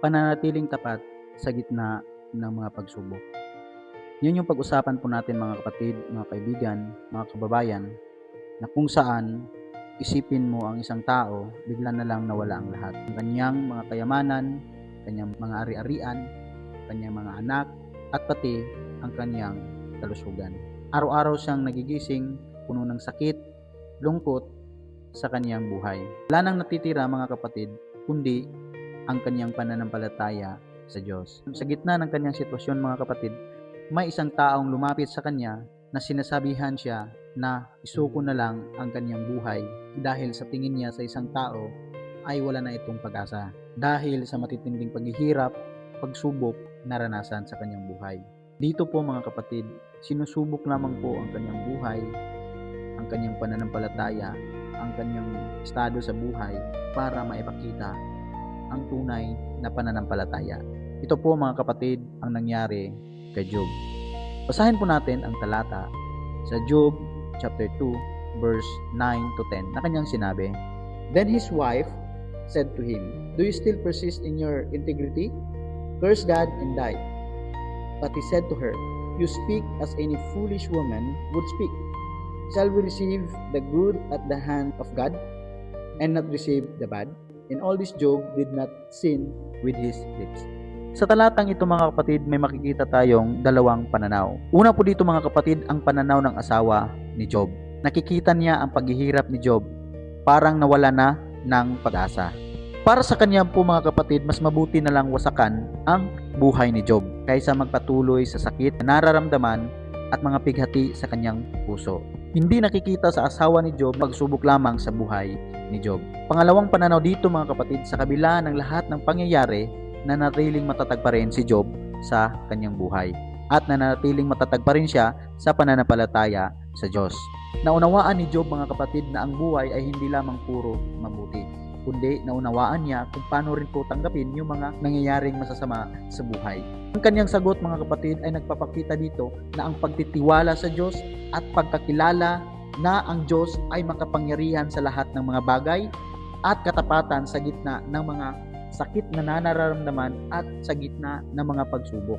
Pananatiling tapat sa gitna ng mga pagsubok. Yun yung pag-usapan po natin mga kapatid, mga kaibigan, mga kababayan, na kung saan isipin mo ang isang tao, bigla na lang nawala ang lahat. Ang kanyang mga kayamanan, kanyang mga ari-arian, kanyang mga anak, at pati ang kanyang kalusugan. Araw-araw siyang nagigising, puno ng sakit, lungkot sa kanyang buhay. Wala nang natitira mga kapatid, kundi ang kanyang pananampalataya sa Diyos. Sa gitna ng kanyang sitwasyon mga kapatid, may isang taong lumapit sa kanya na sinasabihan siya na isuko na lang ang kanyang buhay dahil sa tingin niya sa isang tao ay wala na itong pag-asa dahil sa matitinding paghihirap, pagsubok naranasan sa kanyang buhay. Dito po mga kapatid, sinusubok lamang po ang kanyang buhay, ang kanyang pananampalataya, ang kanyang estado sa buhay para maipakita ang tunay na pananampalataya. Ito po mga kapatid ang nangyari kay Job. Basahin po natin ang talata sa Job chapter 2 verse 9 to 10 na kanyang sinabi, "Then his wife said to him, 'Do you still persist in your integrity? Curse God and die.' But he said to her, 'You speak as any foolish woman would speak. Shall we receive the good at the hand of God and not receive the bad?' In all this Job did not sin with his lips." Sa talatang ito mga kapatid, may makikita tayong dalawang pananaw. Una po dito mga kapatid, ang pananaw ng asawa ni Job. Nakikita niya ang paghihirap ni Job, parang nawala na ng pag-asa. Para sa kanya po mga kapatid, mas mabuti na lang wasakan ang buhay ni Job kaysa magpatuloy sa sakit na nararamdaman at mga pighati sa kanyang puso. Hindi nakikita sa asawa ni Job pagsubok lamang sa buhay ni Job. Pangalawang pananaw dito mga kapatid, sa kabila ng lahat ng pangyayari, nanatiling matatag pa rin si Job sa kanyang buhay at nanatiling matatag pa rin siya sa pananampalataya sa Diyos. Naunawaan ni Job mga kapatid na ang buhay ay hindi lamang puro mabuti, kundi naunawaan niya kung paano rin po tanggapin yung mga nangyayaring masasama sa buhay. Ang kanyang sagot mga kapatid ay nagpapakita dito na ang pagtitiwala sa Diyos at pagkakilala na ang Diyos ay makapangyarihan sa lahat ng mga bagay at katapatan sa gitna ng mga sakit na nararamdaman at sa gitna ng mga pagsubok.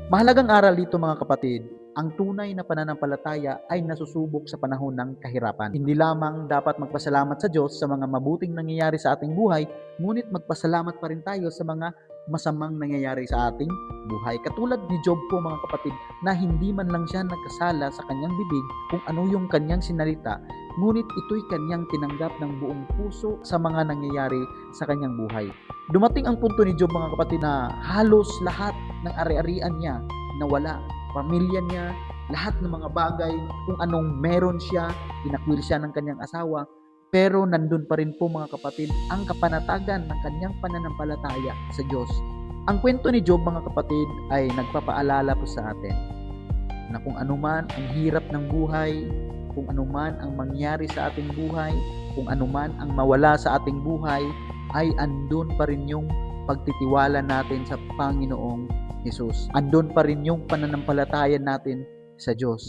Mahalagang aral dito mga kapatid, ang tunay na pananampalataya ay nasusubok sa panahon ng kahirapan. Hindi lamang dapat magpasalamat sa Diyos sa mga mabuting nangyayari sa ating buhay, ngunit magpasalamat pa rin tayo sa mga masamang nangyayari sa ating buhay. Katulad ni Job po mga kapatid, na hindi man lang siya nagkasala sa kanyang bibig kung ano yung kanyang sinalita, ngunit ito'y kanyang tinanggap ng buong puso sa mga nangyayari sa kanyang buhay. Dumating ang punto ni Job mga kapatid na halos lahat ng ari-arian niya nawala. Pamilya niya, lahat ng mga bagay, kung anong meron siya, inakwil siya ng kanyang asawa, pero nandun pa rin po mga kapatid ang kapanatagan ng kanyang pananampalataya sa Diyos. Ang kwento ni Job mga kapatid ay nagpapaalala po sa atin na kung anuman ang hirap ng buhay, kung anuman ang mangyari sa ating buhay, kung anuman ang mawala sa ating buhay, ay andun pa rin yung pagtitiwala natin sa Panginoong Jesus. Andun pa rin yung pananampalataya natin sa Diyos.